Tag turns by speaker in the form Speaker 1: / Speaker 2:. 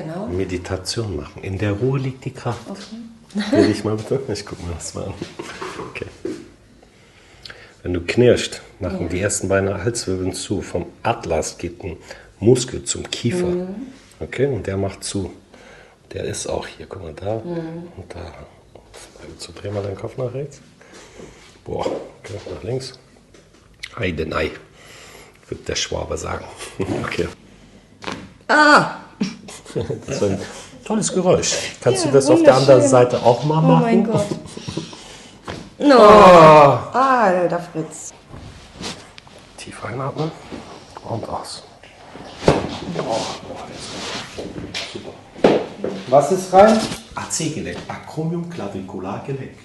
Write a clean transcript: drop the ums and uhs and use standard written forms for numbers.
Speaker 1: genau.
Speaker 2: Meditation machen. In der Ruhe liegt die Kraft.
Speaker 1: Okay.
Speaker 2: Will ich mal bitte? Ich guck mal das mal an. Okay. Wenn du knirscht, machen die ersten beiden Halswirbeln zu. Vom Atlas geht ein Muskel zum Kiefer. Okay, und der macht zu. Der ist auch hier, guck mal, da und da. So, dreh mal deinen Kopf nach rechts. Boah, okay, nach links. Heidenei, wird der Schwabe sagen. Okay.
Speaker 1: Ah!
Speaker 2: Das ist ein tolles Geräusch. Kannst
Speaker 1: Ja,
Speaker 2: du das auf der anderen
Speaker 1: wunderschön.
Speaker 2: Seite auch mal
Speaker 1: Oh
Speaker 2: machen?
Speaker 1: mein Gott. No. Alter Fritz.
Speaker 2: Tief einatmen und aus. Oh, super. Was ist rein? AC-Gelenk, Acromium Claviculagelenk.